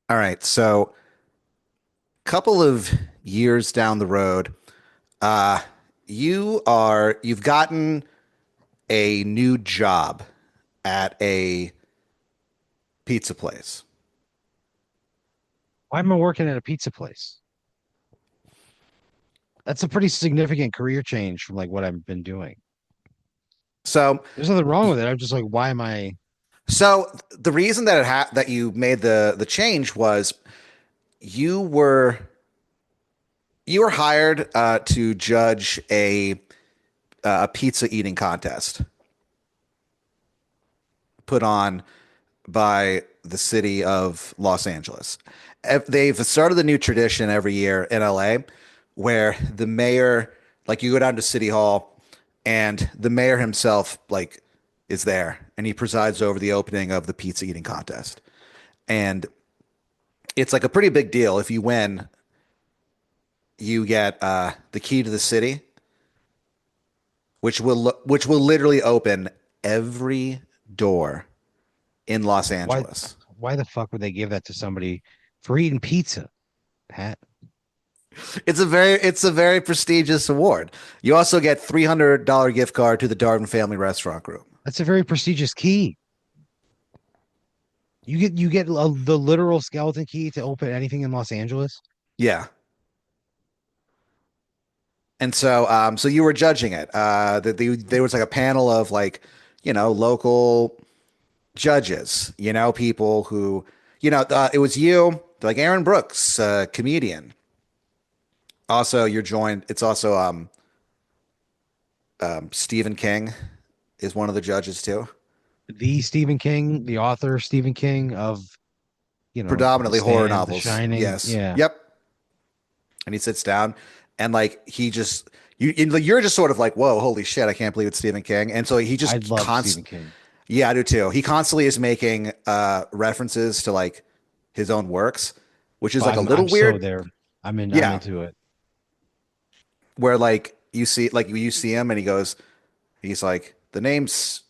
All right. So, couple of years down the road, uh, you've gotten a new job at a pizza place. Why am I working at a pizza place? That's a pretty significant career change from like what I've been doing. So, There's nothing wrong with it. I'm just like, why am I? so the reason that you made the change was you were you were hired to judge a pizza eating contest put on by the city of Los Angeles. They've started a new tradition every year in LA where the mayor, like you go down to City Hall and the mayor himself, like, is there and he presides over the opening of the pizza eating contest. And it's like a pretty big deal. If you win, you get the key to the city, which will literally open every door in Los Why? Angeles. Why the fuck would they give that to somebody for eating pizza, Pat? It's a very prestigious award. You also get $300 gift card to the Darden Family Restaurant Group. That's a very prestigious key. You get the literal skeleton key to open anything in Los Angeles. Yeah. And so you were judging it. There was like a panel of like, local judges, people who, it was you, like Aaron Brooks, comedian. Also, you're joined. It's also Stephen King is one of the judges too. The Stephen King, the author Stephen King of The Predominantly horror Stand, The novels. Shining. Yes. Yeah. Yep. And he sits down and like he just you're just sort of like, whoa, holy shit, I can't believe it's Stephen King. And so he I just love Stephen King. yeah, I do too. He constantly is making references to like his own works, which is Oh, like a I'm little so weird. there. I'm Yeah, into it. where like you see him and he's like the name's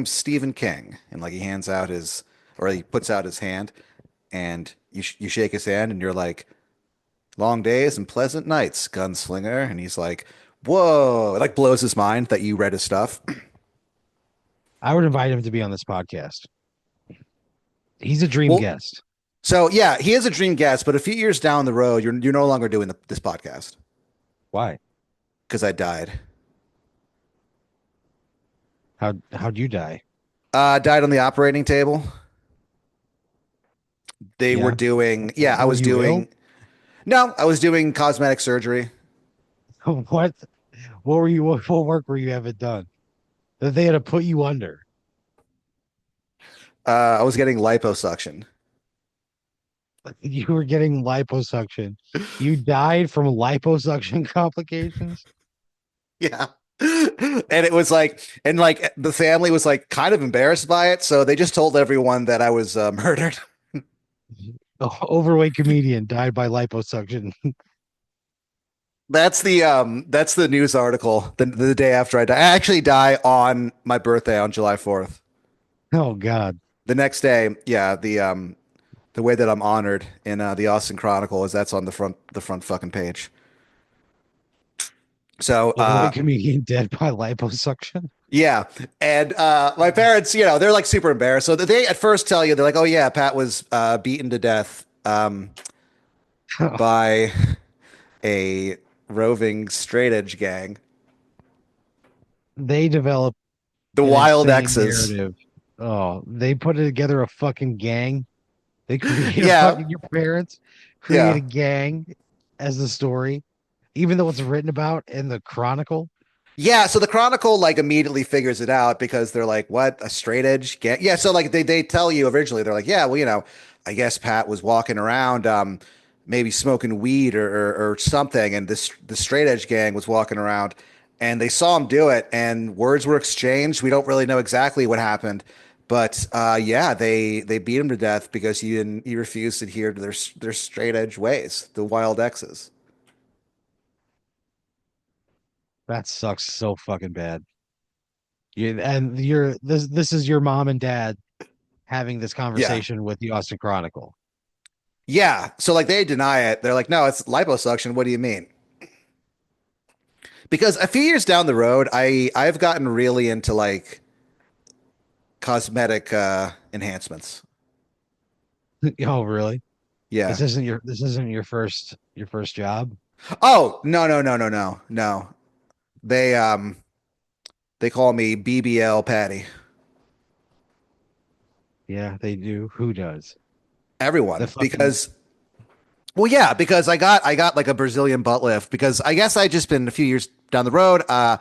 Stephen King and like he hands out his or he puts out his hand and you shake his hand and you're like long days and pleasant nights, gunslinger. And he's like, whoa, it like blows his mind that you read his stuff. I would invite him to be on this podcast. He's a dream Well, guest. so yeah, he is a dream guest, but a few years down the road, you're no longer doing this podcast Why? because I died. How'd you die? Died on the operating table. They were Yeah. doing, yeah, I Were was you ill? doing, no, I was doing cosmetic surgery. What? What were you? What work were you having done that they had to put you under? I was getting liposuction. You were getting liposuction. You died from liposuction complications. Yeah. And it was like, and like the family was like kind of embarrassed by it. So they just told everyone that I was murdered. The overweight comedian died by liposuction. That's the news article the day after I die. I actually die on my birthday on July 4th. Oh God. The next day, yeah, the way that I'm honored in the Austin Chronicle is that's on the front fucking page. So Overweight comedian dead by liposuction. yeah, and my parents, they're like super embarrassed. So they at first tell you they're like, "Oh yeah, Pat was beaten to death by a roving straight edge gang, They developed the an Wild insane X's." narrative. Oh, they put together a fucking gang. They create a Yeah, fucking your parents create yeah. a gang as the story, even though it's written about in the Chronicle. Yeah, so the Chronicle like immediately figures it out because they're like, "What? A straight edge gang?" Yeah, so like they tell you originally they're like, "Yeah, well, I guess Pat was walking around maybe smoking weed or something and this the straight edge gang was walking around and they saw him do it and words were exchanged. We don't really know exactly what happened, but yeah, they beat him to death because he refused to adhere to their straight edge ways, the Wild X's." That sucks so fucking bad. And you're this is your mom and dad having this Yeah. conversation with the Austin Chronicle. Yeah. So like they deny it. They're like, no, it's liposuction. What do you mean? Because a few years down the road, I've gotten really into like cosmetic enhancements. Oh, really? Yeah. This isn't your first job? Oh, no, no, no, no, no, no. They they call me BBL Patty. Yeah, they do. Who does? The Everyone. fucking Because well, yeah, because I got like a Brazilian butt lift because I guess I just been a few years down the road. I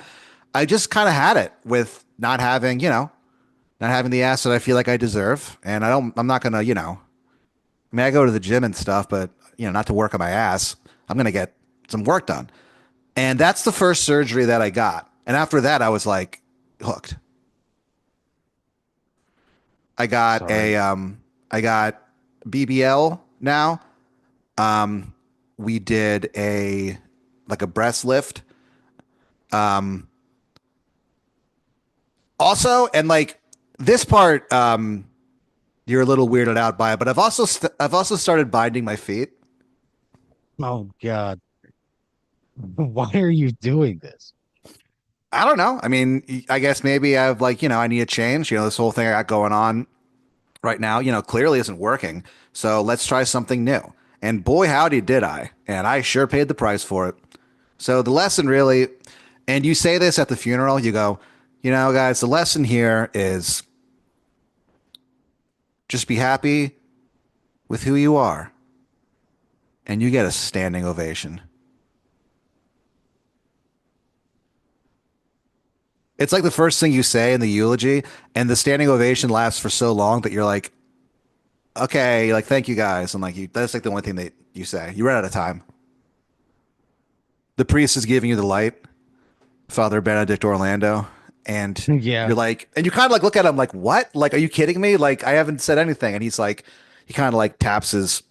just kind of had it with not having, not having the ass that I feel like I deserve. And I'm not gonna, I mean, I go to the gym and stuff, but not to work on my ass. I'm gonna get some work done. And that's the first surgery that I got. And after that, I was like hooked. I got sorry. I got BBL now. Um, we did a like a breast lift. Um, also, and like this part, you're a little weirded out by it, but I've also started binding my feet. Oh God. Why are you doing this? I don't know. I mean, I guess maybe I've like, I need a change. This whole thing I got going on right now, clearly isn't working. So let's try something new. And boy, howdy did I. And I sure paid the price for it. So the lesson really, and you say this at the funeral, you go, guys, the lesson here is just be happy with who you are. And you get a standing ovation. It's like the first thing you say in the eulogy, and the standing ovation lasts for so long that you're like, okay, like thank you guys, and like that's like the only thing that you say. You run out of time. The priest is giving you the light, Father Benedict Orlando, and Yeah. you're like, and you kind of like look at him like, what? Like, are you kidding me? Like, I haven't said anything, and he's like, he kind of like taps his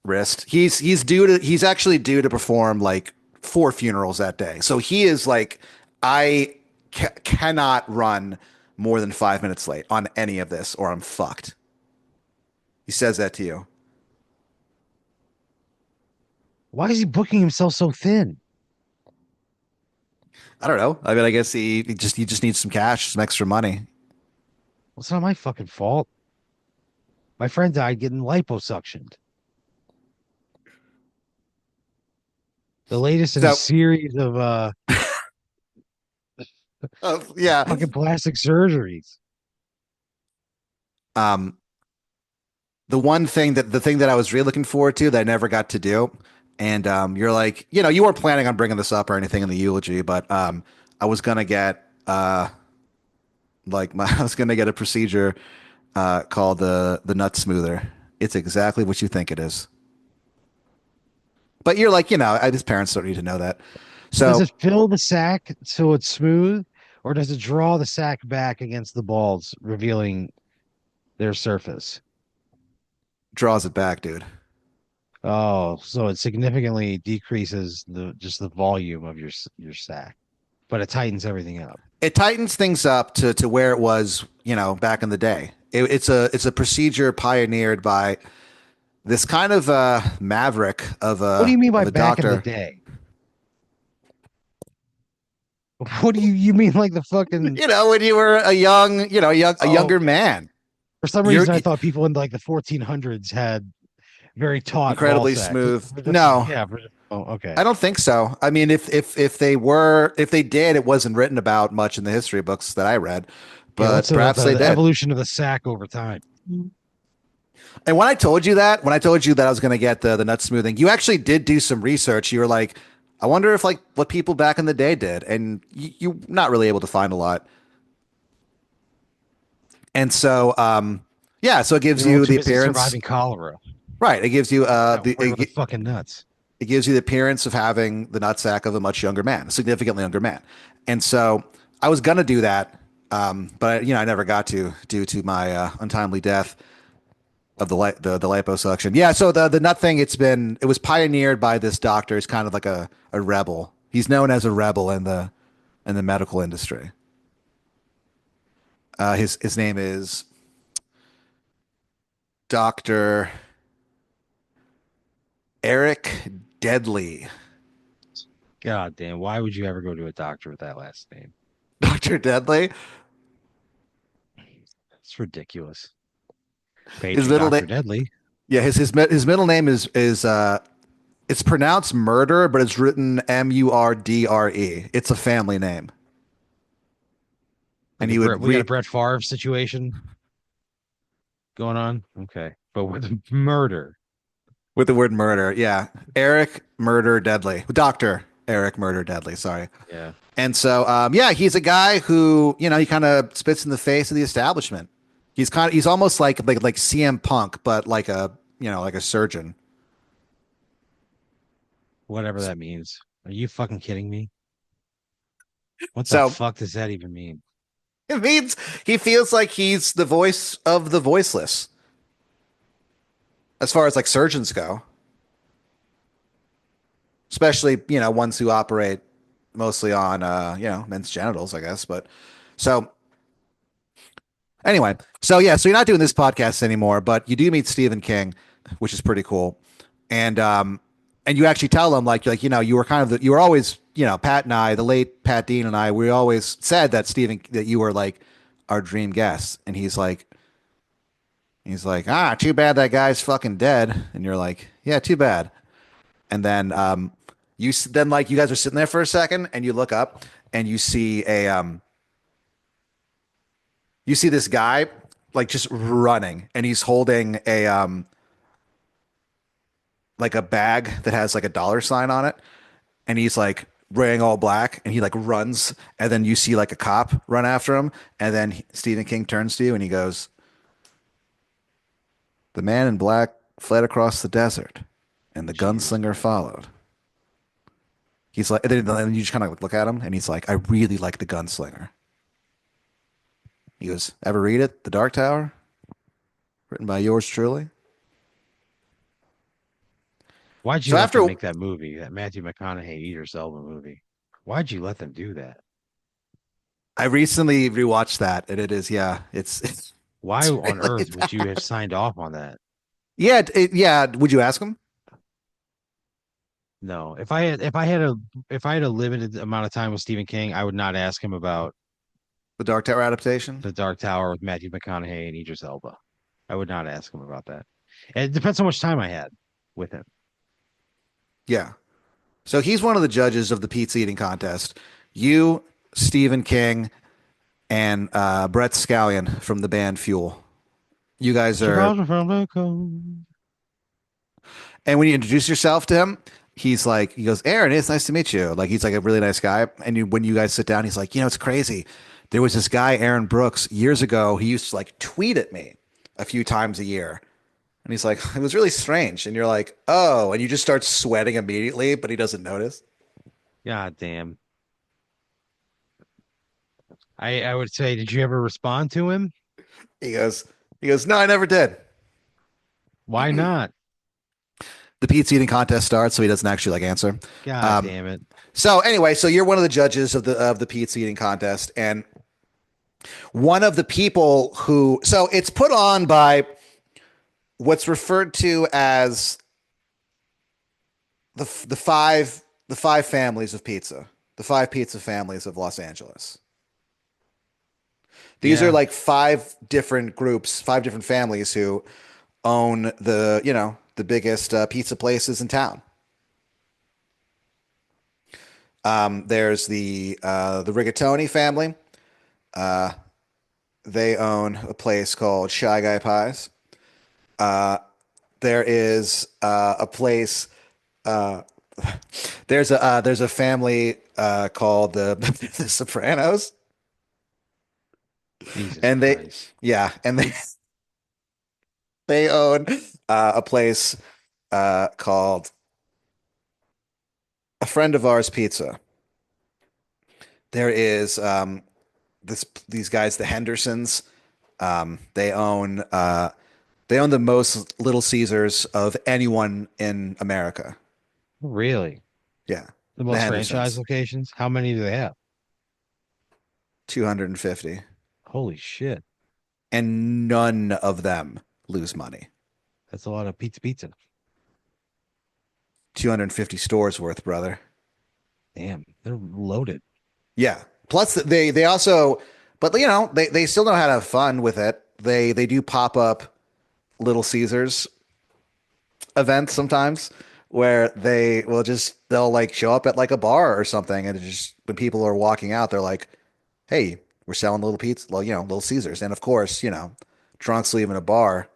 wrist. He's actually due to perform like four funerals that day, so he is like, I cannot run more than 5 minutes late on any of this, or I'm fucked. He says that to you. Why is he booking himself so thin? I don't know. I mean, I guess he just needs some cash, some extra money. Well, it's not my fucking fault. My friend died getting liposuctioned. The latest in a So, series of yeah. fucking plastic surgeries. Um, the thing that I was really looking forward to that I never got to do, and you're like, you weren't planning on bringing this up or anything in the eulogy, but I was gonna get like my I was gonna get a procedure called the nut smoother. It's exactly what you think it is. But you're like, his parents don't need to know that. Does So it fill the sack so it's smooth, or does it draw the sack back against the balls, revealing their surface? draws it back, dude. Oh, so it significantly decreases the just the volume of your sack, but it tightens everything up. It tightens things up to where it was, back in the day. It's a procedure pioneered by this kind of maverick What do you mean of by a back in the doctor. day? What do you mean like the fucking When you were a young, a oh younger okay. man, For some you're reason I thought people in like the 1400s had very taut ball incredibly sacks. smooth. No, Yeah, oh okay. I don't think so. I mean, if they did, it wasn't written about much in the history books that I read, Yeah, what's but perhaps they the did. evolution of the sack over time? And when I told you that I was going to get the nut smoothing, you actually did do some research. You were like, I wonder if like what people back in the day did, and you're not really able to find a lot. And so, yeah, so it They gives were you too the busy appearance, surviving cholera. right? It gives you Not worried about the fucking nuts. it gives you the appearance of having the nutsack of a much younger man, a significantly younger man. And so I was gonna do that, but I never got to due to my untimely death of the liposuction. Yeah, so the nut thing, it was pioneered by this doctor. He's kind of like a rebel. He's known as a rebel in the medical industry. His name is Doctor. Eric Deadly. God damn, why would you ever go to a doctor with that last name? Dr. Deadly. It's ridiculous. His Pager middle name, Dr. Deadly. yeah, his middle name is it's pronounced murder, but it's written Murdre. It's a family name. And Like a he Brett, would we got a read Brett Favre situation going on. Okay. But with murder. with the word murder. Yeah. Eric Murder Deadly. Dr. Eric Murder Deadly, sorry. Yeah. And so yeah, he's a guy who, he kind of spits in the face of the establishment. He's almost like CM Punk, but like like a surgeon. Whatever that means. Are you fucking kidding me? What the So fuck does that even mean? it means he feels like he's the voice of the voiceless as far as like surgeons go, especially, ones who operate mostly on, men's genitals, I guess. But so anyway, so yeah, so you're not doing this podcast anymore, but you do meet Stephen King, which is pretty cool. And you actually tell him like, you were kind of you were always, Pat and I, the late Pat Dean and I, we always said that that you were like our dream guest. And he's like, ah, too bad that guy's fucking dead. And you're like, yeah, too bad. And then then like you guys are sitting there for a second and you look up and you see this guy like just running and he's holding a like a bag that has like a dollar sign on it and he's like wearing all black and he like runs and then you see like a cop run after him and then Stephen King turns to you and he goes, "The man in black fled across the desert and the Jesus gunslinger Christ. followed." He's like, and then you just kind of look at him and he's like, "I really like the gunslinger." He goes, "Ever read it? The Dark Tower?" Written by yours truly. Why'd you So let them after make that movie, that Matthew McConaughey Idris Elba movie? Why'd you let them do that? I recently rewatched that and it is, yeah, Why it's on really earth would you have bad. signed off on that? Yeah, yeah. Would you ask him No. If I had a limited amount of time with Stephen King, I would not ask him about the Dark Tower adaptation? The Dark Tower with Matthew McConaughey and Idris Elba. I would not ask him about that. And it depends how much time I had with him. Yeah. So he's one of the judges of the pizza eating contest. You, Stephen King, and Brett Scallion from the band Fuel. You guys Mr. are, Bowser from the coast. and when you introduce yourself to him, he goes, "Aaron, it's nice to meet you." Like he's like a really nice guy. And when you guys sit down, he's like, "It's crazy. There was this guy, Aaron Brooks, years ago. He used to like tweet at me a few times a year." And he's like, "It was really strange." And you're like, "Oh," and you just start sweating immediately, but he doesn't notice. God damn. I would say, did you ever respond to him? He goes, "No, I never did." Why not? The pizza eating contest starts, so he doesn't actually like answer. God Um, damn it. so anyway, so you're one of the judges of the pizza eating contest, and one of the people who so it's put on by what's referred to as the five families of pizza, the five pizza families of Los Angeles. These are Yeah. like five different groups, five different families who own the biggest pizza places in town. There's the Rigatoni family. They own a place called Shy Guy Pies. There is a place. Uh, there's a family called the Sopranos, Jesus and Christ. they own a place called A Friend of Ours Pizza. There is these guys, the Hendersons. They own the most Little Caesars of anyone in America. Really? Yeah, The the most franchise Hendersons, locations? How many do they have? 250, Holy shit. and none of them lose money. That's a lot of pizza. 250 stores worth, brother. Damn, they're loaded. Yeah. Plus they also, but they still know how to have fun with it. They do pop up Little Caesars events sometimes where they'll like show up at like a bar or something, and it just when people are walking out, they're like, "Hey, we're selling little pizza, well, Little Caesars." And of course, drunks leaving a bar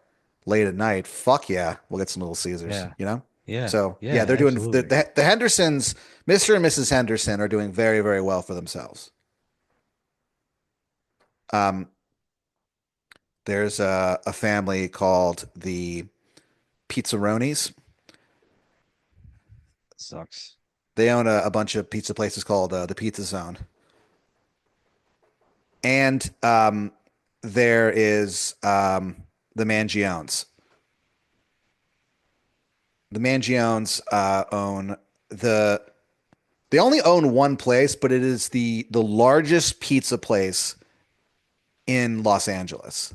late at night. Fuck yeah, we'll get some Little Caesars, Yeah, yeah, So yeah, yeah, they're doing absolutely. the Hendersons, Mr. and Mrs. Henderson are doing very, very well for themselves. Um, there's a family called the Pizzaronis. Sucks. They own a bunch of pizza places called the Pizza Zone. And there is the Mangiones. The Mangiones own the. They only own one place, but it is the largest pizza place in Los Angeles.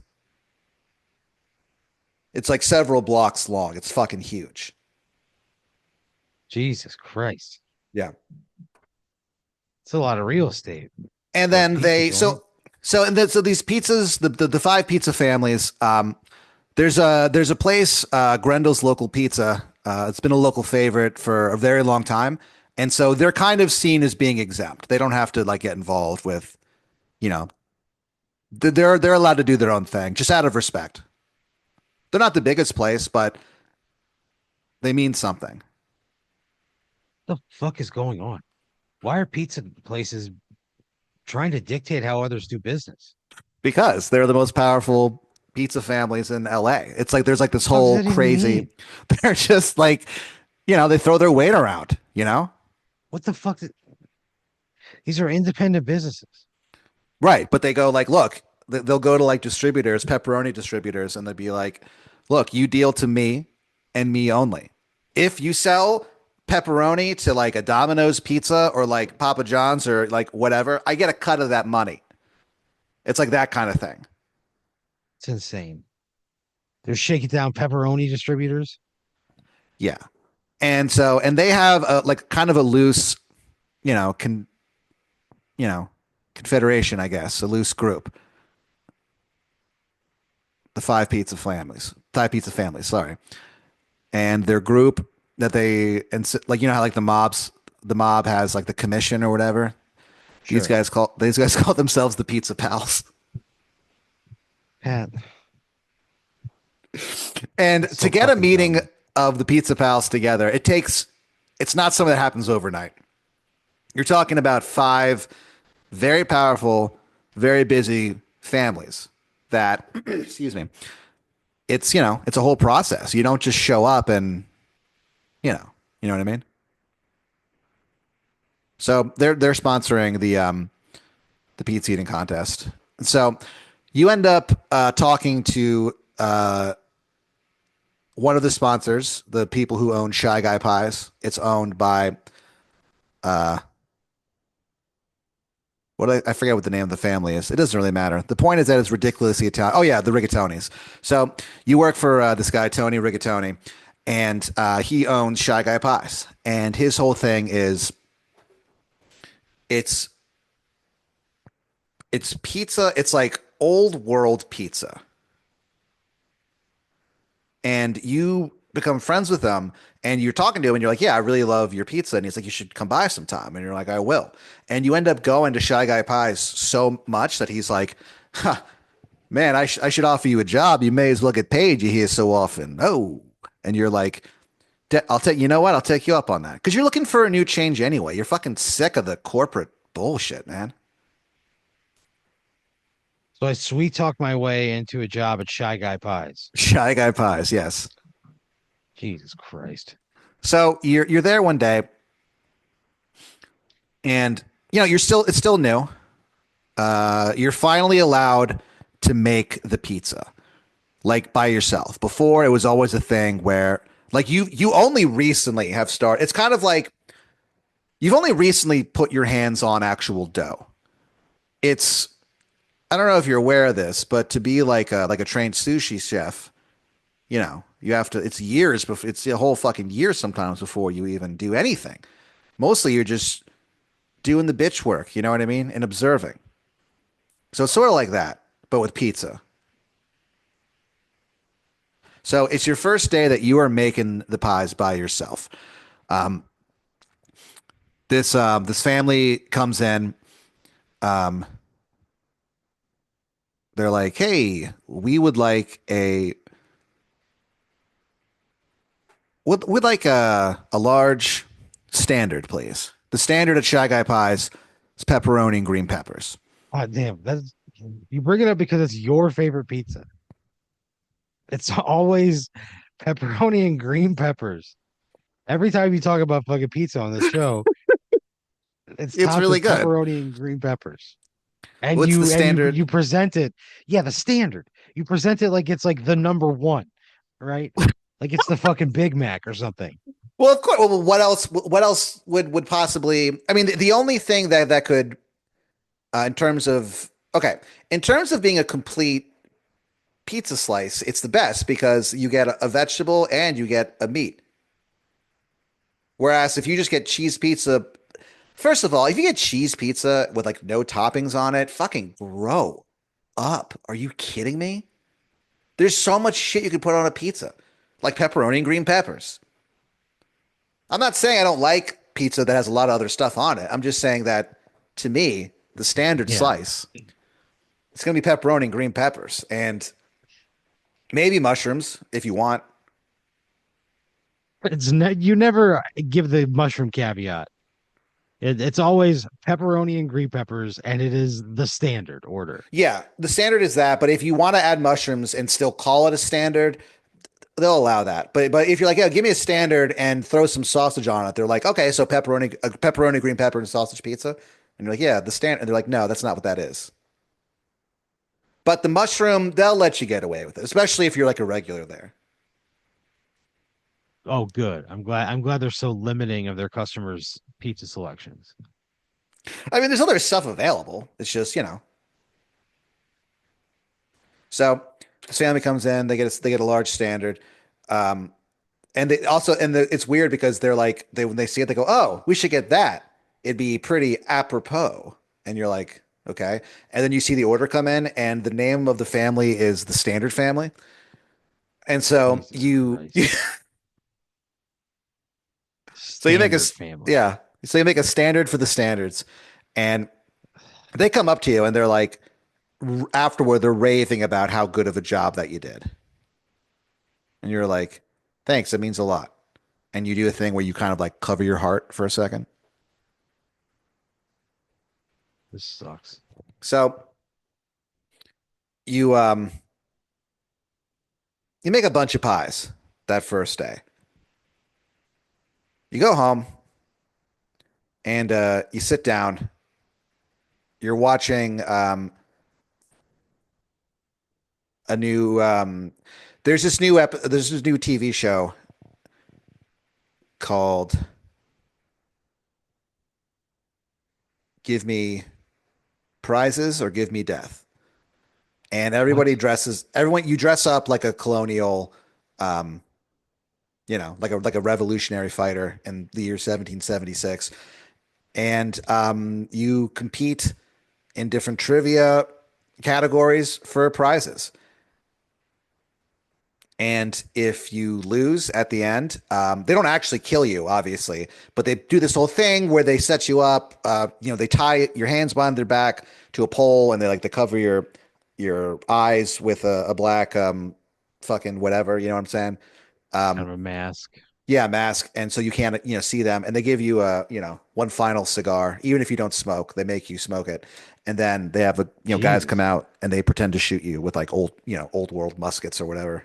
It's like several blocks long. It's fucking huge. Jesus Christ. Yeah. It's a lot of real estate And for a then pizza they joint. so these pizzas, the five pizza families. There's a place, Grendel's Local Pizza. It's been a local favorite for a very long time, and so they're kind of seen as being exempt. They don't have to like get involved with, you know, they're allowed to do their own thing just out of respect. They're not the biggest place, but they mean something What the fuck is going on? Why are pizza places trying to dictate how others do business? because they're the most powerful pizza families in LA. It's like there's like this The fuck does whole that even crazy. mean? They're just like, they throw their weight around. What the fuck? These are independent businesses. Right. But they go like, look, they'll go to like distributors, pepperoni distributors, and they'll be like, look, you deal to me and me only. If you sell pepperoni to like a Domino's pizza or like Papa John's or like whatever, I get a cut of that money. It's like that kind of thing. It's insane. They're shaking down pepperoni distributors. Yeah. And they have like kind of a loose, you know, con, you know, confederation, I guess, a loose group. The five pizza families, sorry. And their group that they and like how like the mob has like the commission or whatever. Sure. These guys call themselves the Pizza Pals. Pat, And that's to so get a fucking meeting dumb. of the Pizza Pals together, it's not something that happens overnight. You're talking about five very powerful, very busy families that, excuse me, it's a whole process. You don't just show up and, you know what I mean? So they're sponsoring the pizza eating contest. So you end up talking to one of the sponsors, the people who own Shy Guy Pies. It's owned by I forget what the name of the family is. It doesn't really matter. The point is that it's ridiculously Italian. Oh yeah, the Rigatonis. So you work for this guy Tony Rigatoni, and he owns Shy Guy Pies, and his whole thing is it's it's pizza. It's like old world pizza, and you become friends with them and you're talking to him and you're like, yeah, I really love your pizza. And he's like, you should come by sometime. And you're like, I will. And you end up going to Shy Guy Pies so much that he's like, huh, man, I should offer you a job. You may as well get paid. You hear so often. Oh, and you're like, you know what? I'll take you up on that. Cause you're looking for a new change anyway. You're fucking sick of the corporate bullshit, man. So I sweet talked my way into a job at Shy Guy Pies. Shy Guy Pies. Yes. Jesus Christ. So you're there one day and it's still new. You're finally allowed to make the pizza like by yourself. Before it was always a thing where like you only recently have started. It's kind of like you've only recently put your hands on actual dough. It's I don't know if you're aware of this, but to be like a trained sushi chef, You have to, it's years before, it's a whole fucking year sometimes before you even do anything. Mostly you're just doing the bitch work, you know what I mean? And observing. So it's sort of like that, but with pizza. So it's your first day that you are making the pies by yourself. Um, this family comes in. Um, they're like, "Hey, we would like a would like a large standard, please. The standard at Shy Guy Pies is pepperoni and green peppers." Oh, damn. That's you bring it up because it's your favorite pizza. It's always pepperoni and green peppers. Every time you talk about fucking pizza on this show, it's It's topped really with good. pepperoni and green peppers. And What's the you standard? present it, yeah, the standard. You present it like it's like the number one, right? Like it's the fucking Big Mac or something. Well, of course. Well, what else? What else would possibly? I mean, the only thing that could, in terms of okay, in terms of being a complete pizza slice, it's the best because you get a vegetable and you get a meat. Whereas if you just get cheese pizza, first of all, if you get cheese pizza with like no toppings on it, fucking grow up. Are you kidding me? There's so much shit you could put on a pizza, like pepperoni and green peppers. I'm not saying I don't like pizza that has a lot of other stuff on it. I'm just saying that to me, the standard Yeah. slice, it's going to be pepperoni and green peppers and maybe mushrooms if you want. You never give the mushroom caveat. It's always pepperoni and green peppers, and it is the standard order. Yeah, the standard is that, but if you want to add mushrooms and still call it a standard, they'll allow that. But if you're like, yeah, give me a standard and throw some sausage on it, they're like, okay, so pepperoni, green pepper, and sausage pizza, and you're like, yeah, the standard. And they're like, no, that's not what that is. But the mushroom, they'll let you get away with it, especially if you're like a regular there. Oh, good. I'm glad they're so limiting of their customers' pizza selections. I mean, there's other stuff available. It's just, you know. So this family comes in, they get a large standard. Um, and they also it's weird because they're like when they see it, they go, "Oh, we should get that. It'd be pretty apropos." And you're like, "Okay." And then you see the order come in, and the name of the family is the Standard Family. And so Jesus Christ. so you make a Standard family. yeah, so you make a standard for the standards, and they come up to you and they're like, afterward, they're raving about how good of a job that you did, and you're like, "Thanks, it means a lot." And you do a thing where you kind of like cover your heart for a second. This sucks. So you you make a bunch of pies that first day. You go home and you sit down. You're watching a new there's this new TV show called Give Me Prizes or Give Me Death. And What? everyone you dress up like a colonial um like a revolutionary fighter in the year 1776 and you compete in different trivia categories for prizes. And if you lose at the end, they don't actually kill you, obviously, but they do this whole thing where they set you up. They tie your hands behind their back to a pole, and they cover your eyes with a black fucking whatever. You know what I'm saying? Kind of a mask. Yeah, mask, and so you can't see them. And they give you a one final cigar, even if you don't smoke. They make you smoke it, and then they have guys come Jesus. out and they pretend to shoot you with like old world muskets or whatever.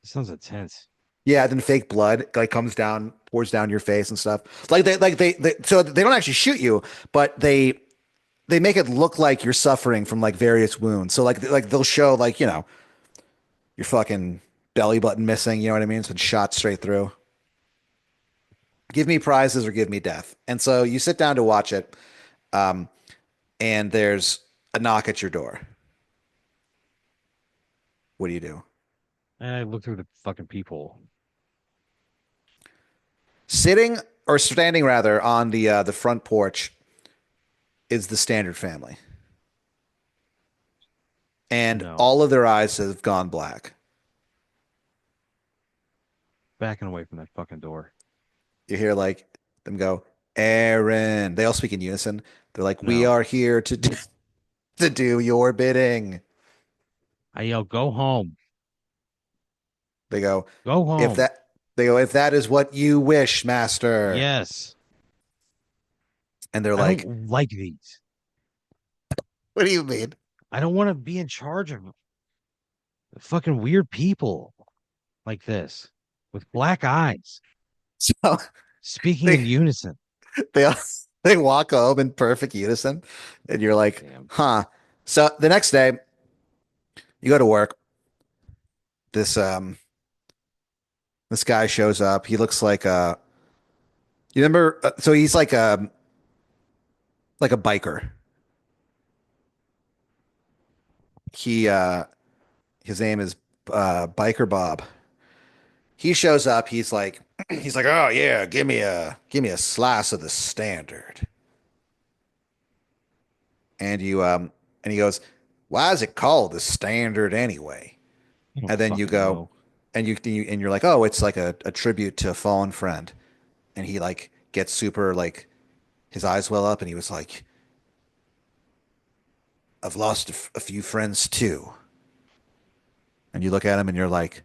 This sounds intense. Yeah, then fake blood like comes down, pours down your face and stuff. So they don't actually shoot you, but they make it look like you're suffering from like various wounds. So like they'll show like your fucking belly button missing. You know what I mean? It's been shot straight through. Give me prizes or give me death. And so you sit down to watch it, um, and there's a knock at your door. What do you do? And I look through the fucking peephole. Sitting or standing rather on the front porch is the Standard family, and No, all of their eyes have gone black. backing away from that fucking door. You hear like them go, Aaron. They all speak in unison. They're like, "We No, are here to do, to do your bidding." I yell, "Go home, They go, go "If home." that," they go, "If that is what you wish, master." Yes, And they're I like, don't like these. "What do you mean?" I don't want to be in charge of fucking weird people like this with black eyes So speaking in they unison. they all, they walk home in perfect unison, and you're like, Damn. "Huh." So the next day, you go to work. This guy shows up. He looks like you remember? So he's like a biker. He his name is Biker Bob. He shows up. He's like he's like, "Oh yeah, give me a slice of the Standard." And you and he goes, "Why is it called the Standard anyway?" I don't And then you fucking go know. and you're like, "Oh, it's like a tribute to a fallen friend." And he like gets super like his eyes well up and he was like, "I've lost a few friends too." And you look at him and you're like,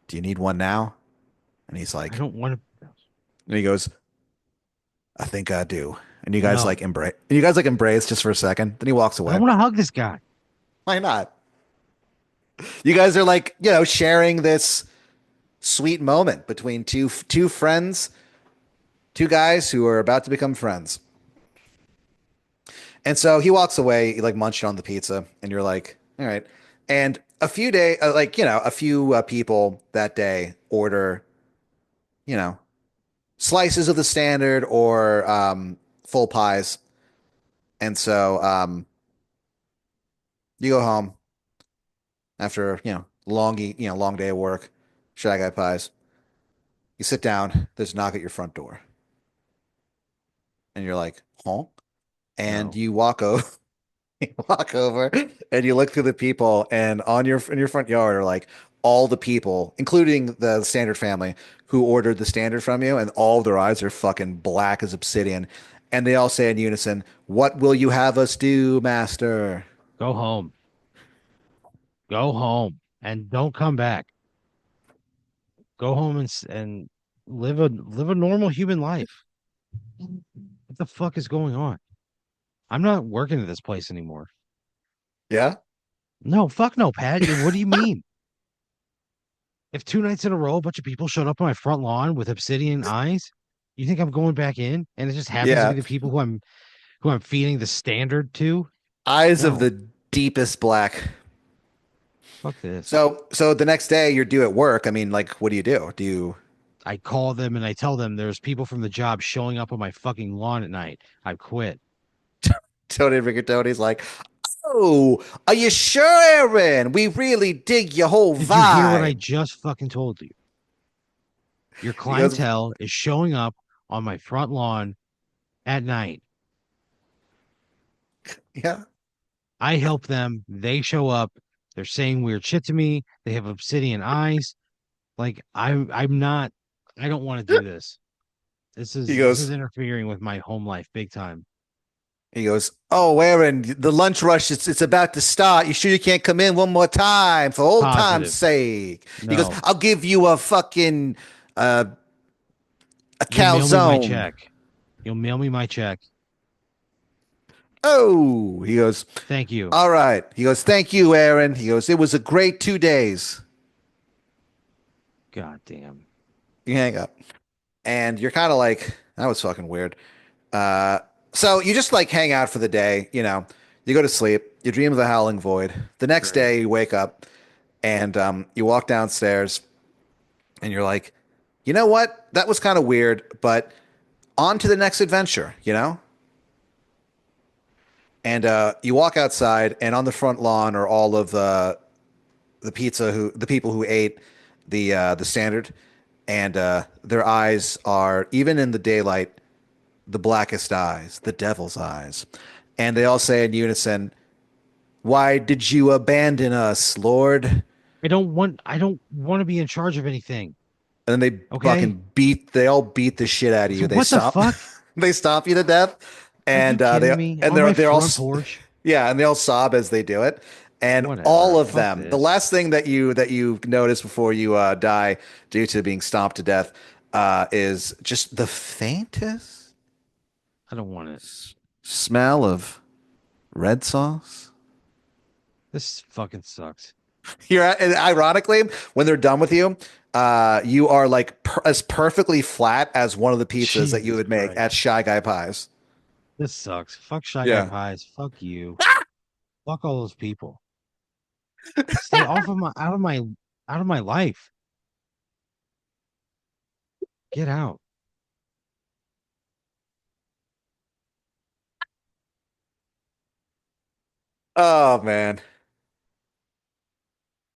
"Do you need one now?" And he's I like, don't want to. and he goes, "I think I do." And No, you guys like embrace just for a second. Then he walks I don't away. want to hug this guy. Why not? You guys are like, sharing this sweet moment between two friends, two guys who are about to become friends. And so he walks away, like munching on the pizza, and you're like, all right. And a few people that day order, you know, slices of the Standard or full pies. And so you go home after, long day of work, Shy Guy pies. You sit down, there's a knock at your front door, and you're like, huh? And No, you walk over, you walk over, and you look through the people, and in your front yard are like all the people, including the Standard family, who ordered the Standard from you, and all of their eyes are fucking black as obsidian, and they all say in unison, "What will you have us do, master?" go home, go home, and don't come back. Go home and live a normal human life. What the fuck is going on? I'm not working at this place anymore. Yeah, No, fuck no, Pat. What do you mean? If 2 nights in a row, a bunch of people showed up on my front lawn with obsidian eyes, you think I'm going back in? And it just happens to be yeah. the people who I'm feeding the Standard to? Eyes of No, the deepest black. fuck this. So the next day you're due at work. I mean, like, what do you do? Do you I call them and I tell them there's people from the job showing up on my fucking lawn at night. I quit. Tony Rigatoni's like, "Oh, are you sure, Aaron? We really dig your whole Did you hear what I vibe." just fucking told you? Your He goes, clientele is showing up on my front lawn at night. "Yeah." I help them. They show up. They're saying weird shit to me. They have obsidian eyes. Like I'm not. I don't want to do this. He This is goes, interfering with my home life big time. he goes, "Oh, Aaron, the lunch rush, it's about to start. You sure you can't come in one more time for old time's Positive. sake?" He goes, No. "I'll give you a fucking uh, a You'll mail me my calzone." check. You'll mail me my check. Oh, he goes, Thank you. "All right." He goes, "Thank you, Aaron." He goes, "It was a great 2 days." God damn. You hang up. And you're kind of like, that was fucking weird. Uh, so you just like hang out for the day, you go to sleep, you dream of the howling void. The next Great. day you wake up and you walk downstairs and you're like, you know what? That was kind of weird, but on to the next adventure. And you walk outside and on the front lawn are all of the the people who ate the standard, and their eyes are even in the daylight the blackest eyes, the devil's eyes, and they all say in unison, "Why did you abandon us, Lord?" I don't want to be in charge of anything. And then Okay? they all beat the shit out of So you. They what the stop, fuck? they stop you to death, Are you and kidding me? On my they're all front porch? yeah, and they all sob as they do it. And all Whatever. of Fuck them, the this. last thing that you notice before you die due to being stomped to death, is just the faintest I don't want it. smell of red sauce. This fucking sucks. And ironically, when they're done with you, you are like as perfectly flat as one of the pizzas that you Jesus would make at Christ. Shy Guy Pies. This sucks. Fuck Shy Guy Yeah. Pies. Fuck you. Fuck all those people. Stay off of my out of my life. Get out. Oh man.